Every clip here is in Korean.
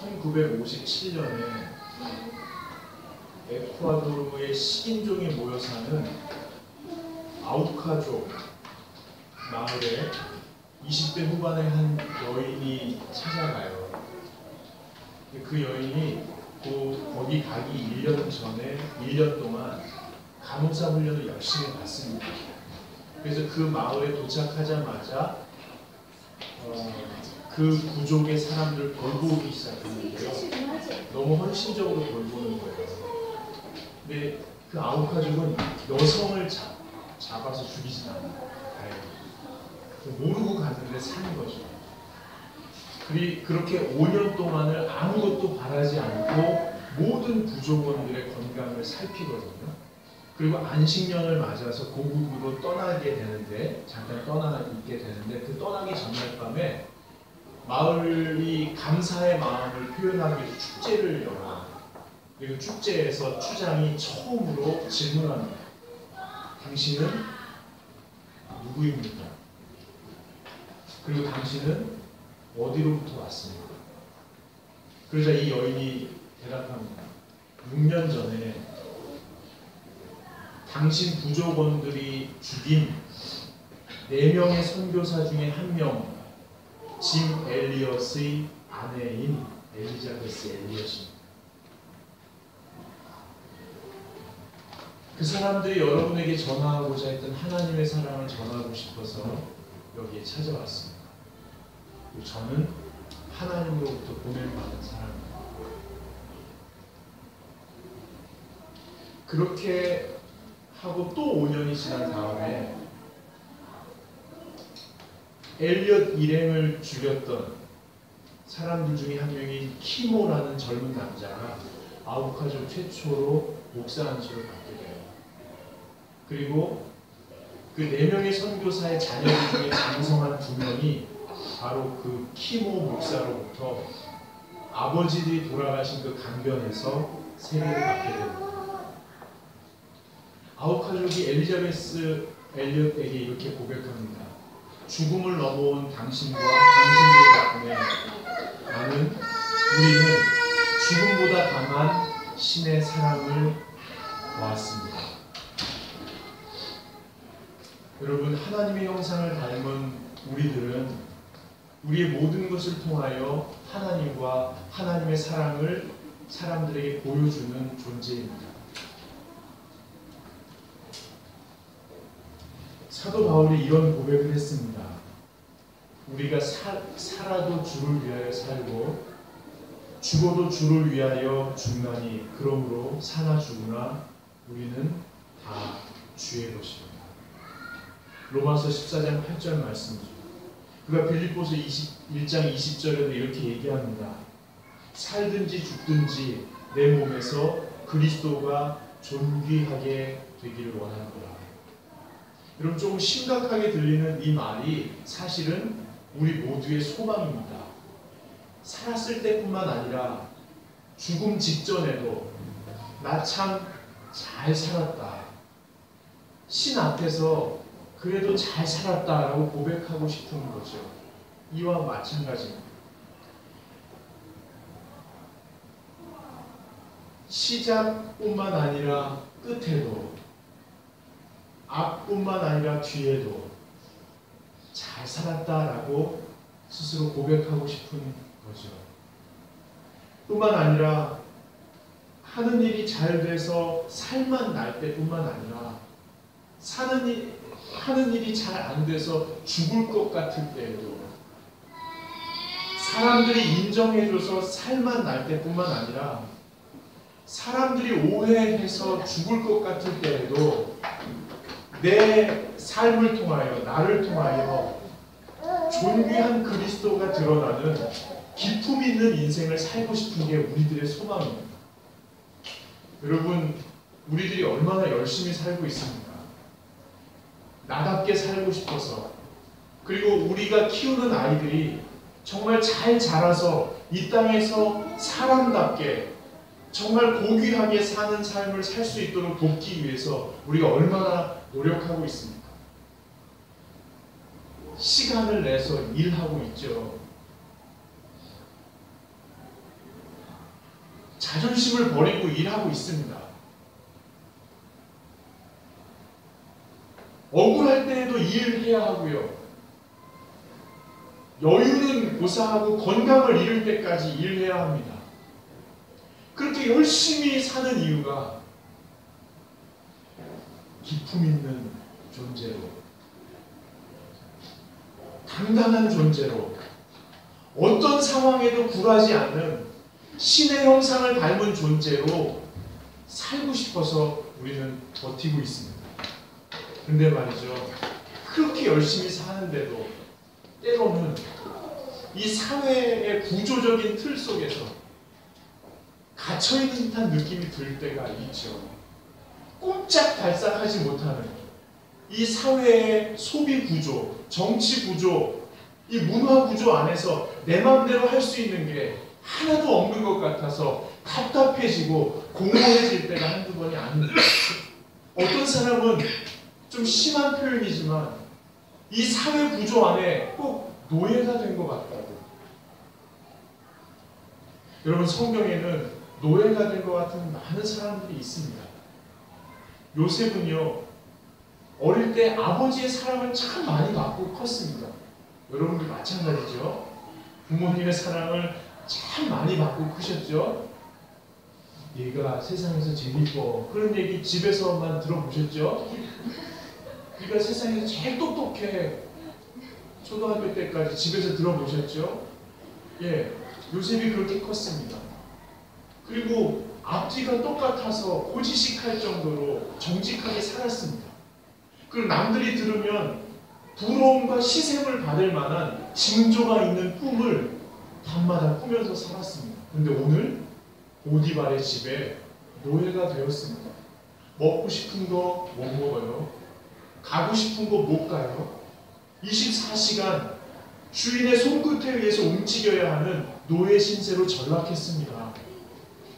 1957년에 에콰도르의 식인종이 모여 사는 아우카족 마을에 20대 후반의 한 여인이 찾아가요. 그 여인이 거기 가기 1년 전에 1년 동안 간호사 훈련을 열심히 받습니다. 그래서 그 마을에 도착하자마자 그 부족의 사람들을 돌보기 시작했는데요. 너무 헌신적으로 돌보는 거예요. 근데 그 아우카족은 여성을 잡아서 죽이진 않아요. 모르고 갔는데 산 거죠. 그렇게 5년 동안을 아무것도 바라지 않고 모든 부족원들의 건강을 살피거든요. 그리고 안식년을 맞아서 고국으로 떠나게 되는데, 잠깐 떠나 있게 되는데, 그 떠나기 전날 밤에 마을이 감사의 마음을 표현하기 위해서 축제를 열어요. 그리고 축제에서 추장이 처음으로 질문합니다. 당신은 누구입니까? 그리고 당신은 어디로부터 왔습니까? 그러자 이 여인이 대답합니다. 6년 전에 당신 부족원들이 죽인 4명의 선교사 중에 한 명, 짐 엘리엇의 아내인 엘리자베스 엘리엇입니다. 그 사람들이 여러분에게 전하고자 했던 하나님의 사랑을 전하고 싶어서 여기에 찾아왔습니다. 저는 하나님으로부터 보냄받은 사람입니다. 그렇게 하고 또 5년이 지난 다음에 엘리엇 일행을 죽였던 사람들 중에 한 명인 키모라는 젊은 남자가 아우카족 최초로 목사 안수를 받게 돼요. 그리고 그 4명의 선교사의 자녀들 중에 장성한 2명이 바로 그 키모 목사로부터 아버지들이 돌아가신 그 강변에서 세례를 받게 됩니다. 아우카족이 엘리자베스 엘리엇에게 이렇게 고백합니다. 죽음을 넘어온 당신과 당신들 덕분에 우리는 죽음보다 강한 신의 사랑을 보았습니다. 여러분, 하나님의 형상을 닮은 우리들은 우리의 모든 것을 통하여 하나님과 하나님의 사랑을 사람들에게 보여주는 존재입니다. 사도 바울이 이런 고백을 했습니다. 우리가 살아도 주를 위하여 살고 죽어도 주를 위하여 죽나니 그러므로 사나 죽으나 우리는 다 주의 것입니다. 로마서 14장 8절 말씀이죠. 그가 빌립보서 1장 20절에도 이렇게 얘기합니다. 살든지 죽든지 내 몸에서 그리스도가 존귀하게 되기를 원하노라. 여러분, 조금 심각하게 들리는 이 말이 사실은 우리 모두의 소망입니다. 살았을 때뿐만 아니라 죽음 직전에도 나 참 잘 살았다. 신 앞에서 그래도 잘 살았다라고 고백하고 싶은 거죠. 이와 마찬가지입니다. 시작뿐만 아니라 끝에도, 앞뿐만 아니라 뒤에도 잘 살았다라고 스스로 고백하고 싶은 거죠. 뿐만 아니라 하는 일이 잘 돼서 살만 날 때뿐만 아니라 하는 일이 잘 안 돼서 죽을 것 같을 때에도, 사람들이 인정해줘서 살만 날 때뿐만 아니라 사람들이 오해해서 죽을 것 같을 때에도 내 삶을 통하여, 나를 통하여 존귀한 그리스도가 드러나는 기품 있는 인생을 살고 싶은 게 우리들의 소망입니다. 여러분, 우리들이 얼마나 열심히 살고 있습니까? 나답게 살고 싶어서, 그리고 우리가 키우는 아이들이 정말 잘 자라서 이 땅에서 사람답게 정말 고귀하게 사는 삶을 살 수 있도록 돕기 위해서 우리가 얼마나 노력하고 있습니까? 시간을 내서 일하고 있죠. 자존심을 버리고 일하고 있습니다. 억울할 때에도 일을 해야 하고요. 여유는 고사하고 건강을 잃을 때까지 일해야 합니다. 그렇게 열심히 사는 이유가 기품 있는 존재로, 당당한 존재로, 어떤 상황에도 굴하지 않는 신의 형상을 닮은 존재로 살고 싶어서 우리는 버티고 있습니다. 근데 말이죠, 그렇게 열심히 사는데도 때로는 이 사회의 구조적인 틀 속에서 갇혀있는 듯한 느낌이 들 때가 있죠. 꼼짝달싹하지 못하는 이 사회의 소비 구조, 정치 구조, 이 문화 구조 안에서 내 마음대로 할 수 있는 게 하나도 없는 것 같아서 답답해지고 공허해질 때가 한두 번이 아닙니다. 어떤 사람은 좀 심한 표현이지만 이 사회 구조 안에 꼭 노예가 된 것 같다고. 여러분, 성경에는 노예가 된 것 같은 많은 사람들이 있습니다. 요셉은요, 어릴 때 아버지의 사랑을 참 많이 받고 컸습니다. 여러분도 마찬가지죠. 부모님의 사랑을 참 많이 받고 크셨죠. 얘가 세상에서 제일 이뻐, 그런 얘기 집에서만 들어보셨죠. 네가 세상에서 제일 똑똑해, 초등학교 때까지 집에서 들어보셨죠. 예, 요셉이 그렇게 컸습니다. 그리고 앞뒤가 똑같아서 고지식할 정도로 정직하게 살았습니다. 그리고 남들이 들으면 부러움과 시샘을 받을 만한 징조가 있는 꿈을 밤마다 꾸면서 살았습니다. 그런데 오늘 보디발의 집에 노예가 되었습니다. 먹고 싶은 거 못 먹어요. 가고 싶은 거 못 가요. 24시간 주인의 손끝에 의해서 움직여야 하는 노예 신세로 전락했습니다.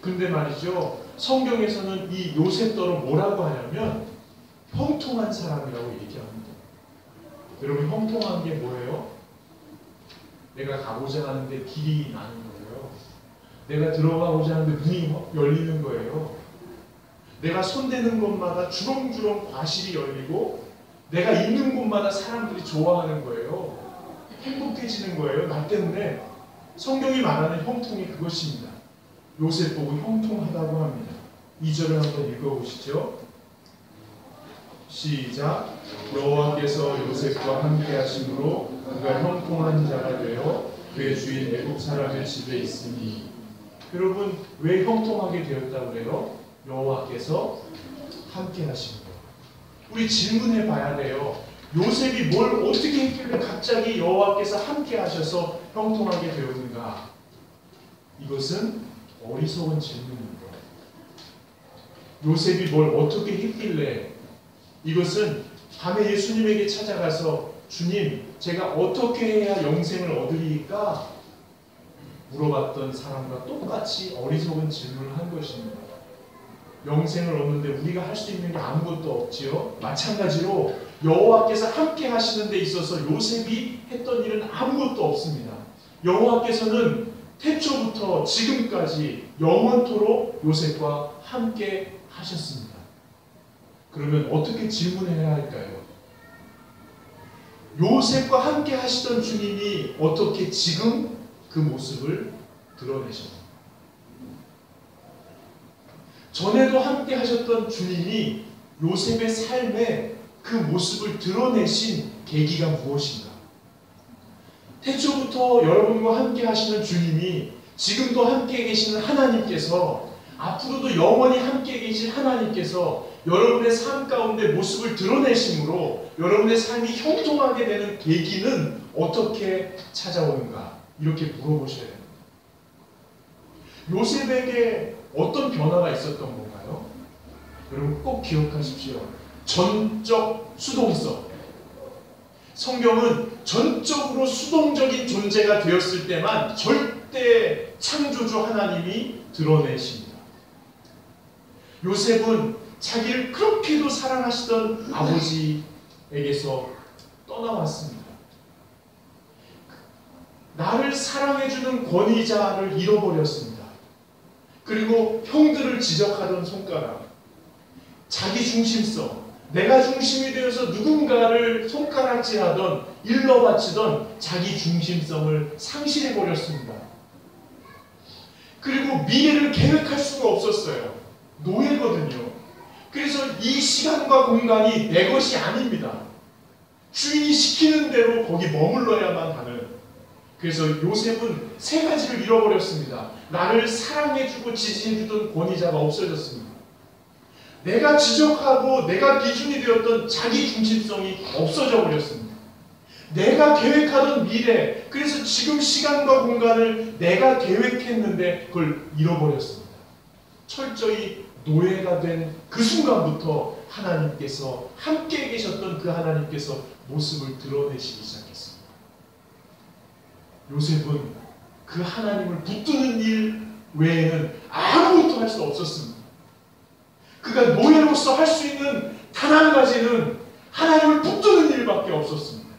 근데 말이죠, 성경에서는 이 요셉더러 뭐라고 하냐면 형통한 사람이라고 얘기합니다. 여러분, 형통한 게 뭐예요? 내가 가고자 하는데 길이 나는 거예요. 내가 들어가고자 하는데 문이 열리는 거예요. 내가 손대는 곳마다 주렁주렁 과실이 열리고 내가 있는 곳마다 사람들이 좋아하는 거예요. 행복해지는 거예요. 나 때문에. 성경이 말하는 형통이 그것입니다. 요셉 보고 형통하다고 합니다. 2절을 한번 읽어보시죠. 시작. 여호와께서 요셉과 함께 하심으로 그가 형통한 자가 되어 그의 주인 애굽 사람의 집에 있으니. 여러분, 왜 형통하게 되었다고 그래요? 여호와께서 함께 하심으로. 우리 질문해 봐야 돼요. 요셉이 뭘 어떻게 했길래 갑자기 여호와께서 함께 하셔서 형통하게 되었는가? 이것은 어리석은 질문입니다. 요셉이 뭘 어떻게 했길래, 이것은 밤에 예수님에게 찾아가서 주님, 제가 어떻게 해야 영생을 얻으리까? 물어봤던 사람과 똑같이 어리석은 질문을 한 것입니다. 영생을 얻는데 우리가 할 수 있는 게 아무것도 없지요. 마찬가지로 여호와께서 함께 하시는 데 있어서 요셉이 했던 일은 아무것도 없습니다. 여호와께서는 태초부터 지금까지 영원토록 요셉과 함께 하셨습니다. 그러면 어떻게 질문해야 할까요? 요셉과 함께 하시던 주님이 어떻게 지금 그 모습을 드러내셨나요? 전에도 함께 하셨던 주님이 요셉의 삶에 그 모습을 드러내신 계기가 무엇인가? 태초부터 여러분과 함께 하시는 주님이 지금도 함께 계시는 하나님께서, 앞으로도 영원히 함께 계실 하나님께서 여러분의 삶 가운데 모습을 드러내심으로 여러분의 삶이 형통하게 되는 계기는 어떻게 찾아오는가? 이렇게 물어보셔야 됩니다. 요셉에게 어떤 변화가 있었던 건가요? 여러분 꼭 기억하십시오. 전적 수동성. 성경은 전적으로 수동적인 존재가 되었을 때만 절대 창조주 하나님이 드러내십니다. 요셉은 자기를 그렇게도 사랑하시던 아버지에게서 떠나왔습니다. 나를 사랑해주는 권위자를 잃어버렸습니다. 그리고 형들을 지적하던 손가락, 자기 중심성, 내가 중심이 되어서 누군가를 손가락질하던 일러바치던 자기 중심성을 상실해버렸습니다. 그리고 미래를 계획할 수가 없었어요. 노예거든요. 그래서 이 시간과 공간이 내 것이 아닙니다. 주인이 시키는 대로 거기 머물러야만 하는. 그래서 요셉은 세 가지를 잃어버렸습니다. 나를 사랑해주고 지지해주던 권위자가 없어졌습니다. 내가 지적하고 내가 기준이 되었던 자기 중심성이 없어져 버렸습니다. 내가 계획하던 미래, 그래서 지금 시간과 공간을 내가 계획했는데 그걸 잃어버렸습니다. 철저히 노예가 된 그 순간부터 하나님께서 함께 계셨던 그 하나님께서 모습을 드러내시기 시작했습니다. 요셉은 그 하나님을 붙드는 일 외에는 아무것도 할 수 없었습니다. 그가 노예로서 할 수 있는 단 한 가지는 하나님을 붙드는 일밖에 없었습니다.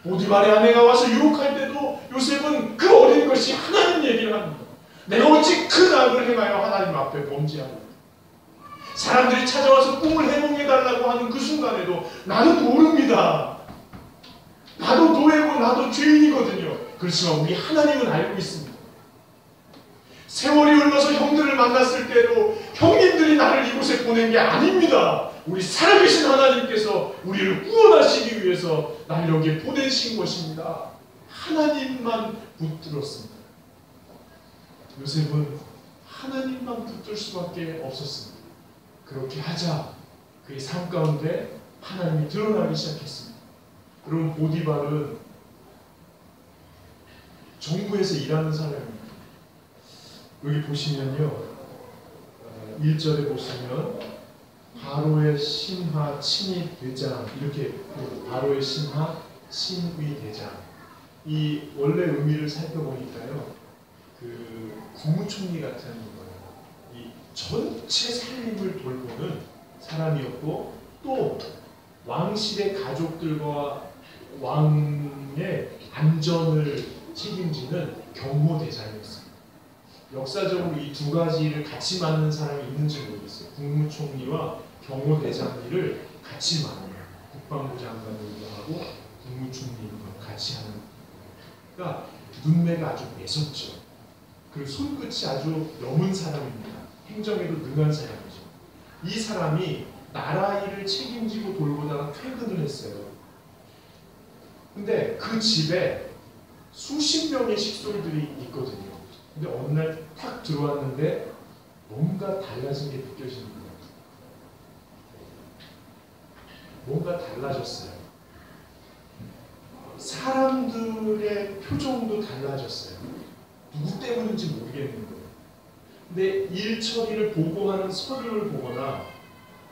보디발의 아내가 와서 유혹할 때도 요셉은 그 어린 것이 하나님 얘기를 합니다. 내가 어찌 큰 악을 행하여 하나님 앞에 범죄하고, 사람들이 찾아와서 꿈을 해몽해달라고 하는 그 순간에도 나는 모릅니다. 나도 노예고 나도 죄인이거든요. 그렇지만 우리 하나님은 알고 있습니다. 세월이 흘러서 형들을 만났을 때도 형님들이 나를 이곳에 보낸 게 아닙니다. 우리 살아계신 하나님께서 우리를 구원하시기 위해서 나를 여기에 보내신 것입니다. 하나님만 붙들었습니다. 요셉은 하나님만 붙들 수밖에 없었습니다. 그렇게 하자 그의 삶 가운데 하나님이 드러나기 시작했습니다. 그럼 보디발은 정부에서 일하는 사람입니다. 여기 보시면요, 1절에 보시면 바로의 심하 친위 대장, 이렇게 바로의 심하 친위 대장, 이 원래 의미를 살펴보니까요, 그 국무총리 같은 거예요. 이 전체 살림을 돌보는 사람이었고, 또 왕실의 가족들과 왕의 안전을 책임지는 경호대장이었습니다. 역사적으로 이 두 가지를 같이 맡는 사람이 있는지 모르겠어요. 국무총리와 경호대장일을 같이 맡는, 국방부 장관으로도 하고 국무총리도 같이 하는. 그러니까 눈매가 아주 매섭죠. 그리고 손끝이 아주 여문 사람입니다. 행정에도 능한 사람이죠. 이 사람이 나라 일을 책임지고 돌보다가 퇴근을 했어요. 근데 그 집에 수십 명의 식솔들이 있거든요. 근데 어느 날 탁 들어왔는데 뭔가 달라진 게 느껴지는 거예요. 뭔가 달라졌어요. 사람들의 표정도 달라졌어요. 누구 때문인지 모르겠는 거예요. 근데 일 처리를 보고하는 서류를 보거나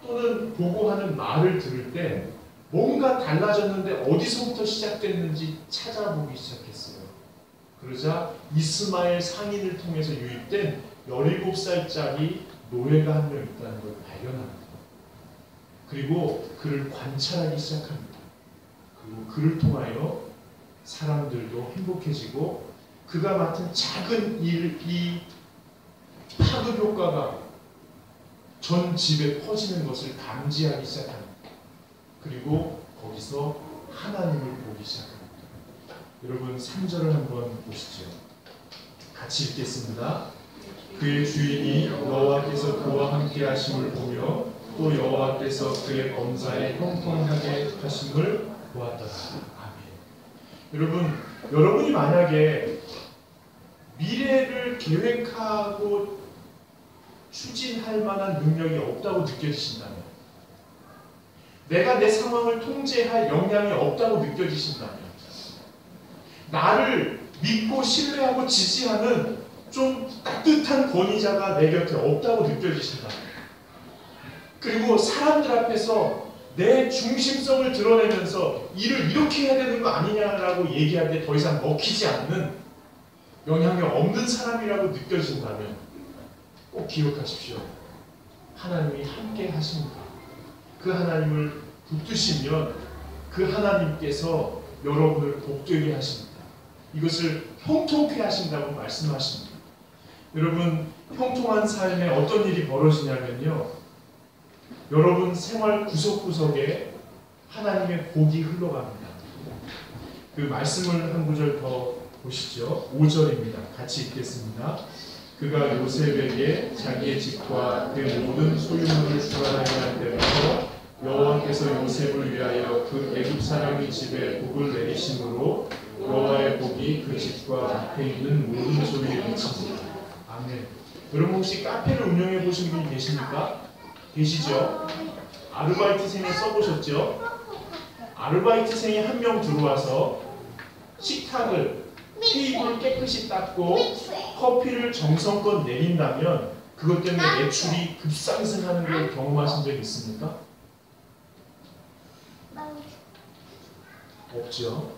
또는 보고하는 말을 들을 때 뭔가 달라졌는데 어디서부터 시작됐는지 찾아보기 시작했어요. 그러자 이스마엘 상인을 통해서 유입된 17살짜리 노예가 한 명 있다는 걸 발견합니다. 그리고 그를 관찰하기 시작합니다. 그리고 그를 통하여 사람들도 행복해지고 그가 맡은 작은 이 파급 효과가 전 집에 퍼지는 것을 감지하기 시작합니다. 그리고 거기서 하나님을 보기 시작합니다. 여러분 3절을 한번 보시죠. 같이 읽겠습니다. 그의 주인이 여호와께서 그와 함께 하심을 보며 또 여호와께서 그의 범사에 형통하게 하심을 보았더라. 아멘. 여러분이 만약에 미래를 계획하고 추진할 만한 능력이 없다고 느껴지신다면, 내가 내 상황을 통제할 역량이 없다고 느껴지신다면, 나를 믿고 신뢰하고 지지하는 좀 따뜻한 권위자가 내 곁에 없다고 느껴지신다면, 그리고 사람들 앞에서 내 중심성을 드러내면서 일을 이렇게 해야 되는 거 아니냐라고 얘기할 때 더 이상 먹히지 않는 영향이 없는 사람이라고 느껴진다면 꼭 기억하십시오. 하나님이 함께 하십니다. 그 하나님을 붙드시면 그 하나님께서 여러분을 복되게 하십니다. 이것을 형통케 하신다고 말씀하십니다. 여러분, 형통한 삶에 어떤 일이 벌어지냐면요, 여러분 생활 구석구석에 하나님의 복이 흘러갑니다. 그 말씀을 한 구절 더 보시죠. 5절입니다. 같이 읽겠습니다. 그가 요셉에게 자기의 집과 그 모든 소유물을 주관하게 할 때부터 여호와께서 요셉을 위하여 그 애굽 사람의 집에 복을 내리심으로 여호와의 복이 그 집과 앞에 있는 모든 소유에 미칩니다. 아멘. 여러분 혹시 카페를 운영해 보신 분이 계십니까? 계시죠? 아르바이트생을 써보셨죠? 아르바이트생이 한 명 들어와서 식탁을, 테이블을 깨끗이 닦고 커피를 정성껏 내린다면 그것 때문에 매출이 급상승하는 걸 경험하신 적 있습니까? 없죠?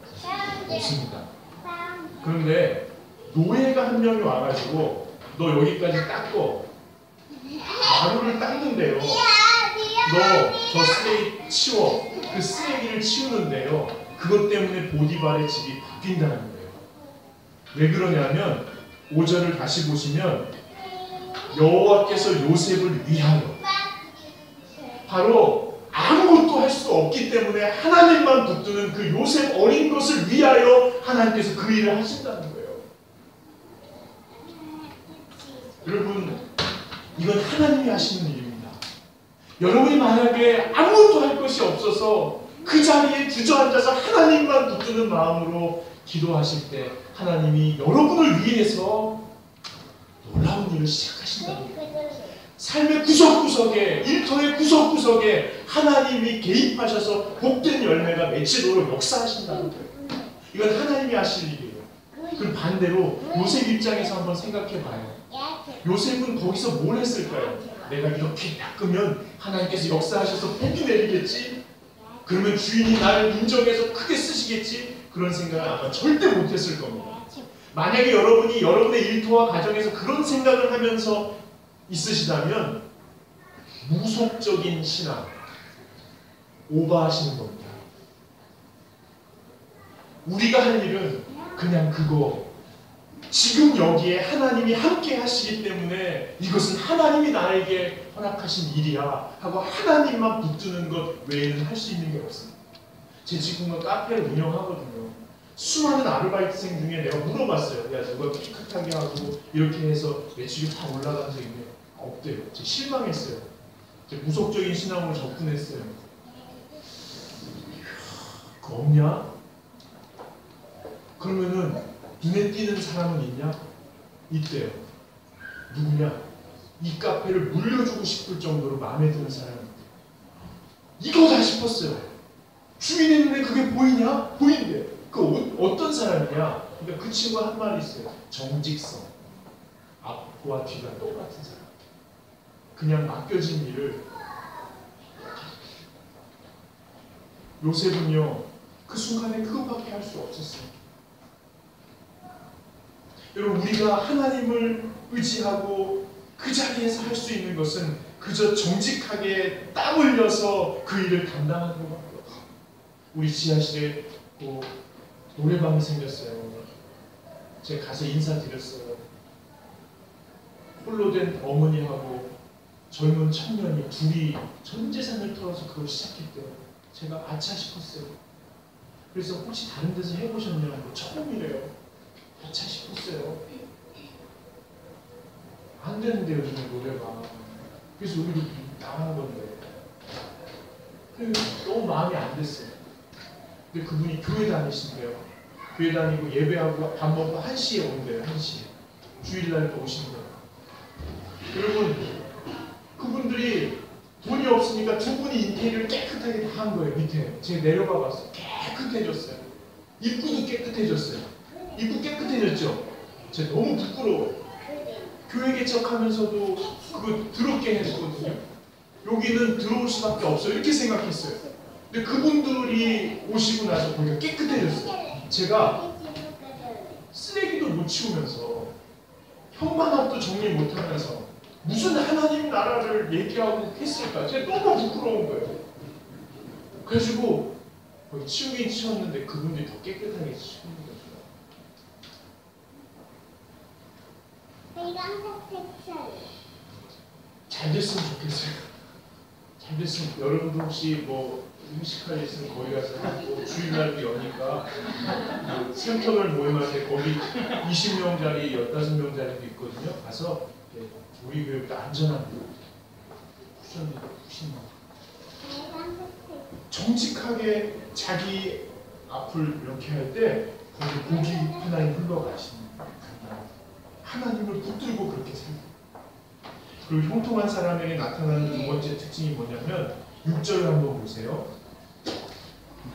없습니다. 그런데 노예가 한 명이 와가지고 너 여기까지 닦고 마루를 닦는데요, 너 저 쓰레기 치워, 그 쓰레기를 치우는데요, 그것 때문에 보디발의 집이 바뀐다는 거예요. 왜 그러냐면 5절을 다시 보시면 여호와께서 요셉을 위하여, 바로 아무것도 할 수 없기 때문에 하나님만 붙드는 그 요셉 어린 것을 위하여 하나님께서 그 일을 하신다는 거예요. 여러분, 이건 하나님이 하시는 일입니다. 여러분이 만약에 아무것도 할 것이 없어서 그 자리에 주저앉아서 하나님만 붙드는 마음으로 기도하실 때 하나님이 여러분을 위해서 놀라운 일을 시작하신다는 거예요. 삶의 구석구석에, 일터의 구석구석에 하나님이 개입하셔서 복된 열매가 맺히도록 역사하신다는 거예요. 이건 하나님이 하실 일이에요. 그럼 반대로 요셉 입장에서 한번 생각해 봐요. 요셉은 거기서 뭘 했을까요? 내가 이렇게 닦으면 하나님께서 역사하셔서 복이 내리겠지? 그러면 주인이 나를 인정해서 크게 쓰시겠지? 그런 생각을 아마 절대 못했을 겁니다. 만약에 여러분이 여러분의 일터와 가정에서 그런 생각을 하면서 있으시다면 무속적인 신앙, 오버하시는 겁니다. 우리가 할 일은 그냥 그거, 지금 여기에 하나님이 함께 하시기 때문에 이것은 하나님이 나에게 허락하신 일이야 하고 하나님만 붙드는 것 외에는 할 수 있는 게 없습니다. 제 친구가 카페를 운영하거든요. 수많은 아르바이트생 중에 내가 물어봤어요. 야, 누가 깨끗하게 하고 이렇게 해서 매출이 다 올라간 적 있냐? 없대요. 제가 실망했어요. 제가 무속적인 신앙으로 접근했어요. 그거 없냐? 그러면은 눈에 띄는 사람은 있냐? 있대요. 누구냐? 이 카페를 물려주고 싶을 정도로 마음에 드는 사람이 있대요. 이거다 싶었어요. 주인의 눈에 그게 보이냐? 보인대. 그 어떤 사람이냐? 그러니까 그 친구가 한 말이 있어요. 정직성. 앞과 뒤가 똑같은 사람. 그냥 맡겨진 일을. 요셉은요, 그 순간에 그것밖에 할 수 없었어요. 여러분, 우리가 하나님을 의지하고 그 자리에서 할 수 있는 것은 그저 정직하게 땀 흘려서 그 일을 담당하는 것밖에 없어요. 우리 지하실에 노래방이 생겼어요. 제가 가서 인사드렸어요. 홀로 된 어머니하고 젊은 청년이 둘이 전 재산을 털어서 그걸 시작했대요. 제가 아차 싶었어요. 그래서 혹시 다른 데서 해보셨냐고. 처음이래요. 아차 싶었어요. 안 되는데 요즘에 노래방. 그래서 우리도 나가는 건데. 너무 마음이 안 됐어요. 근데 그분이 교회 다니신대요. 교회 다니고 예배하고 밥 먹고 1시에 온대요. 1시에. 주일날 또 오신대요. 여러분, 그분들이 돈이 없으니까 두 분이 인테리어를 깨끗하게 다 한 거예요. 밑에 제가 내려가 봤어요. 깨끗해졌어요. 입구도 깨끗해졌어요. 입구 깨끗해졌죠? 제가 너무 부끄러워요. 교회 개척하면서도 그거 더럽게 했거든요. 여기는 들어올 수밖에 없어요. 이렇게 생각했어요. 근데 그분들이 오시고 나서 보니까 깨끗해졌어요. 제가 쓰레기도 못 치우면서 현관앞도 정리 못하면서 무슨 하나님 나라를 얘기하고 했을까? 제가 너무 부끄러운 거예요. 그래가지고 치우긴 치웠는데 그분들이 더 깨끗하게 치우는 거죠. 잘 됐으면 좋겠어요. 잘 됐으면. 여러분도 혹시 뭐 회식할 일 있으면 거기 가서 하고, 주일날도 여니까 그 센터별 모임할 때 거기 20명짜리, 15명짜리도 있거든요. 가서 우리 교육도 안전한 쿠션도 푸신 정직하게 자기 앞을 이렇게 할 때 거기 고기 하나님 흘러가시는 거예요. 하나님을 붙들고 그렇게 살고. 그리고 형통한 사람에게 나타나는 두 번째 특징이 뭐냐면 6절 한번 보세요.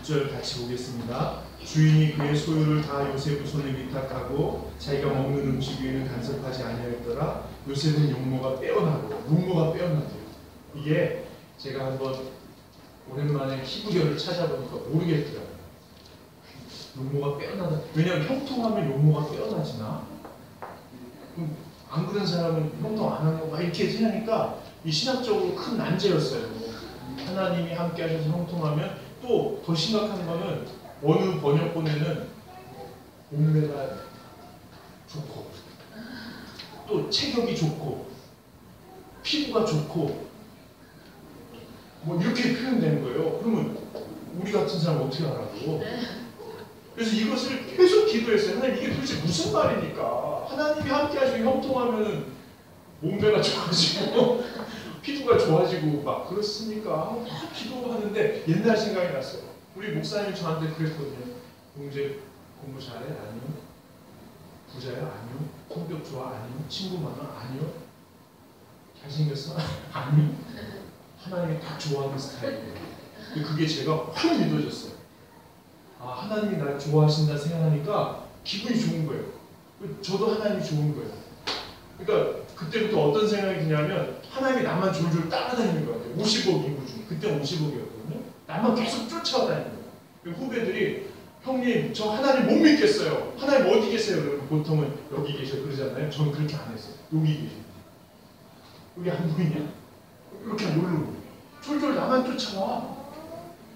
6절 같이 보겠습니다. 주인이 그의 소유를 다 요셉의 손에 위탁하고 자기가 먹는 음식 위에는 간섭하지 아니하였더라. 요셉은 용모가 빼어나고 이게 제가 한번 오랜만에 히브리어를 찾아보니까 모르겠더라고요. 용모가 빼어나다. 왜냐하면 형통하면 용모가 빼어나지나? 안 그런 사람은 형통 안 하는 거 막 이렇게 생각하니까 이 신학적으로 큰 난제였어요. 하나님이 함께 하셔서 형통하면 또 더 심각한 거는 어느 번역본에는 몸매가 좋고 또 체격이 좋고 피부가 좋고 뭐 이렇게 표현되는 거예요. 그러면 우리 같은 사람 어떻게 하라고? 그래서 이것을 계속 기도했어요. 하나님 이게 도대체 무슨 말입니까? 하나님이 함께 하시고 형통하면 몸매가 좋아지고 피부가 좋아지고 막 그렇습니까? 막 기도하는데 옛날 생각이 났어요. 우리 목사님 저한테 그랬거든요. 공제 공부 잘해? 아니요. 부자야? 아니요. 성격 좋아? 아니요. 친구 많아? 아니요. 잘생겼어? 아니요. 하나님이 딱 좋아하는 스타일이에요. 그게 제가 확 믿어졌어요. 아, 하나님이 날 좋아하신다 생각하니까 기분이 좋은 거예요. 저도 하나님이 좋은 거예요. 그러니까 그때부터 어떤 생각이 드냐면 하나님이 나만 졸졸 따라다니는 것 같아요. 50억 인구 중에. 그때 50억이었거든요. 나만 계속 쫓아다니는 거예요. 후배들이 형님 저 하나님 못 믿겠어요. 하나님 어디 계세요? 그러면 보통은 여기 계셔 그러잖아요. 저는 그렇게 안 했어요. 여기 계셔. 여기 안 보이냐? 이렇게 모르고 졸졸 나만 쫓아와.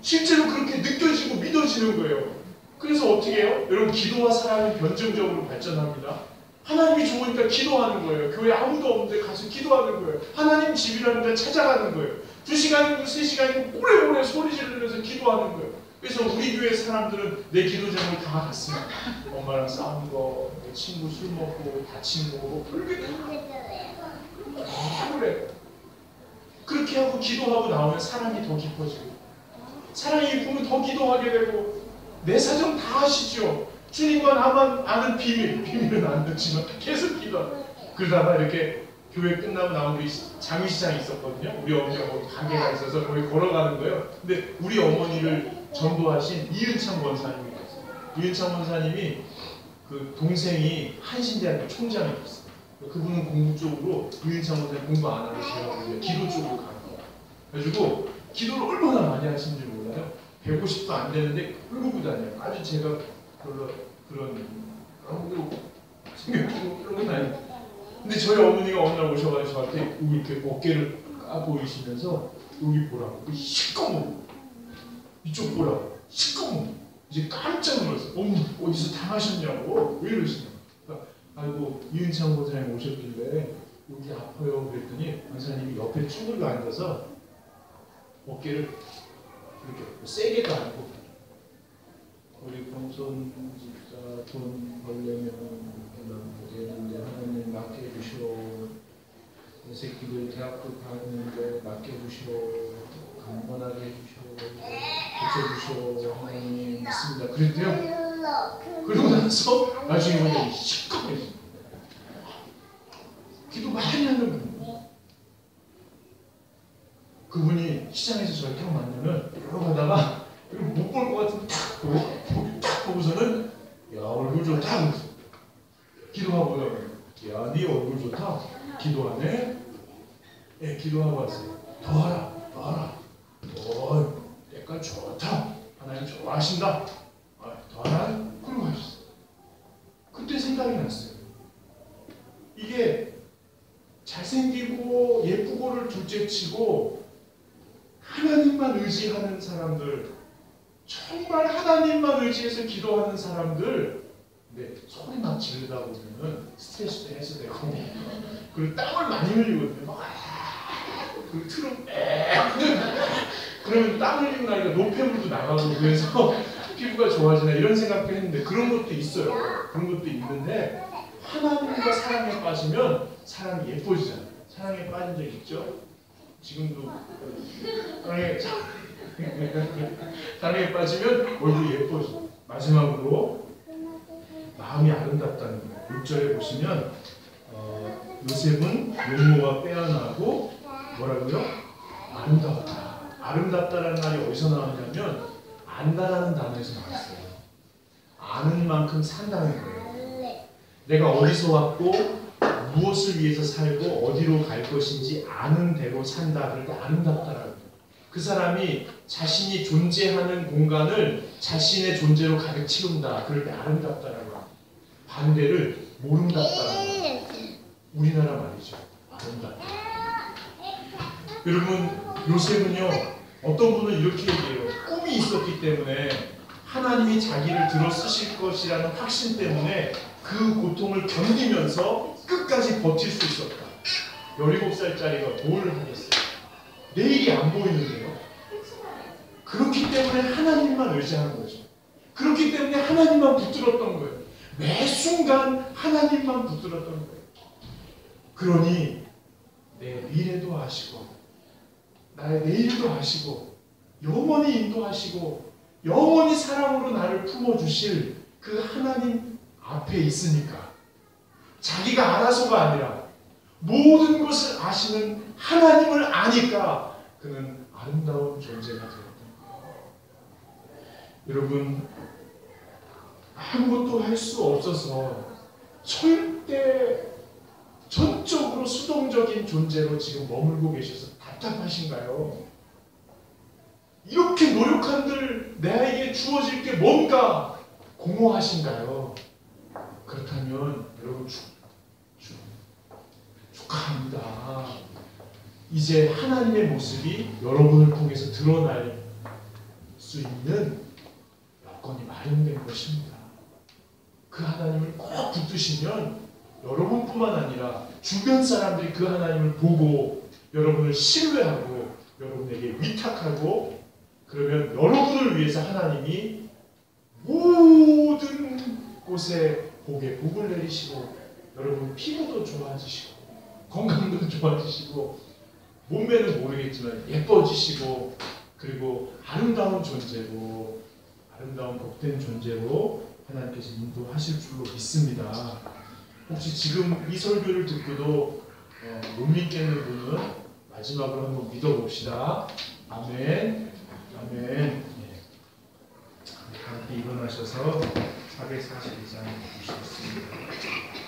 실제로 그렇게 느껴지고 믿어지는 거예요. 그래서 어떻게 해요? 여러분 기도와 사랑은 변증적으로 발전합니다. 하나님이 좋으니까 기도하는 거예요. 교회 아무도 없는데 가서 기도하는 거예요. 하나님 집이라는 데 찾아가는 거예요. 2시간이고 3시간이고 오래오래 소리 지르면서 기도하는 거예요. 그래서 우리 교회 사람들은 내 기도 제목을 다 갔습니다. 엄마랑 싸운 거, 내 친구 술 먹고 다친 거, 그렇게 다 그래. 그렇게 하고 기도하고 나오면 사랑이 더 깊어지고 사랑이 깊으면 더 기도하게 되고 내 사정 다 아시죠? 주님과 나만 아는 비밀은 안 듣지만 계속 기도하고 그러다가 이렇게 교회 끝나고 나온 우리 장유시장이 있었거든요. 우리 어머니가 거기 가게가 있어서 거기 걸어가는 거예요. 근데 우리 어머니를 전도하신 이은창 권사님이 있었어요. 이은창 권사님이 그 동생이 한신대학교 총장이었어요. 그분은 공부 쪽으로 이은창 권사님 공부 안 하고 제가 기도 쪽으로 가는 거예요. 그래가지고 기도를 얼마나 많이 하시는지 몰라요. 150도 안 되는데 끌고 다녀요. 아주 제가 별로 그런 생각도 그런 건 아니에요. 근데 저희 어머니가 어느 날 오셔가지고 저한테 이렇게 어깨를 까 보이시면서 여기 보라고 시꺼먼 이쪽 보라고 시꺼먼 이제 깜짝 놀랐어요. 어머 어디서 당하셨냐고 왜 이러시냐고. 그러니까 아이고 이은창 권사님 오셨길래 여기 아파요 그랬더니 권사님이 옆에 쭈그려 앉아서 어깨를 이렇게 세게도 안고 우리 공손 집사 돈 벌려면 이렇게 되는데 하나님 맡겨주시오. 내 새끼들 대학교 가는데 맡겨주시오. 강건하게 해주시오. 고쳐주시오. 하나님 믿습니다. 그랬대요. 그러고 나서 나중에 완전히 시커매졌어요. 기도 많이 하는 거예요. 그분이 시장에서 저를 딱 만나면 이러고 가다가 못 볼 것 같은데 딱 보고 딱 보고서는 야 얼굴 좋다. 기도하고 야 네 얼굴 좋다. 기도하네. 예 기도하고 왔어요. 더 하라. 약간 좋다. 하나님 좋아하신다. 더 하라. 그러고 하셨어요. 그때 생각이 났어요. 이게 잘생기고 예쁘고를 둘째치고 하나님만 의지하는 사람들, 정말 하나님만 의지해서 기도하는 사람들, 근데 소리 막 지르다 보면은 스트레스도 해소되고 그리고 땀을 많이 흘리거든요. 막 그 트름 그러면 땀 흘리고 나니까 노폐물도 나가고 그래서 피부가 좋아지나 이런 생각도 했는데 그런 것도 있어요. 그런 것도 있는데 하나님과 사랑에 빠지면 사람이 예뻐지잖아요. 사랑에 빠진 적 있죠? 지금도 사랑에 빠지면 얼굴이 예뻐져. 마지막으로 마음이 아름답다는 거예요. 6절에 보시면 요셉은 용모가 빼어나고 뭐라고요? 아름답다. 아름답다라는 말이 어디서 나왔냐면 안다라는 단어에서 나왔어요. 아는 만큼 산다는 거예요. 내가 어디서 왔고 무엇을 위해서 살고 어디로 갈 것인지 아는 대로 산다. 그럴 때 아름답다라고 해요. 그 사람이 자신이 존재하는 공간을 자신의 존재로 가득 채운다. 그럴 때 아름답다라고 해요. 반대를 모름답다라고 해요. 우리나라 말이죠. 아름답다. 여러분 요셉은요 어떤 분은 이렇게 얘기해요. 꿈이 있었기 때문에 하나님이 자기를 들어 쓰실 것이라는 확신 때문에 그 고통을 견디면서 끝까지 버틸 수 있었다. 17살짜리가 뭘 하겠어요? 내일이 안 보이는데요. 그렇기 때문에 하나님만 의지하는 거죠. 그렇기 때문에 하나님만 붙들었던 거예요. 매 순간 하나님만 붙들었던 거예요. 그러니 내 미래도 아시고 나의 내일도 아시고 영원히 인도하시고 영원히 사랑으로 나를 품어주실 그 하나님 앞에 있으니까 자기가 알아서가 아니라 모든 것을 아시는 하나님을 아니까 그는 아름다운 존재가 되었던 거예요. 여러분 아무것도 할 수 없어서 절대 전적으로 수동적인 존재로 지금 머물고 계셔서 답답하신가요? 이렇게 노력한들 나에게 주어질 게 뭔가 공허하신가요? 그렇다면 여러분 축하합니다. 이제 하나님의 모습이 여러분을 통해서 드러날 수 있는 여건이 마련된 것입니다. 그 하나님을 꼭 붙드시면 여러분뿐만 아니라 주변 사람들이 그 하나님을 보고 여러분을 신뢰하고 여러분에게 위탁하고 그러면 여러분을 위해서 하나님이 모든 곳에 복을 내리시고 여러분 피부도 좋아지시고 건강도 좋아지시고 몸매는 모르겠지만 예뻐지시고 그리고 아름다운 존재로 아름다운 복된 존재로 하나님께서 인도하실 줄로 믿습니다. 혹시 지금 이 설교를 듣고도 못 믿겠는 분은 마지막으로 한번 믿어봅시다. 아멘. 아멘. 함께 일어나셔서 442장 보시겠습니다.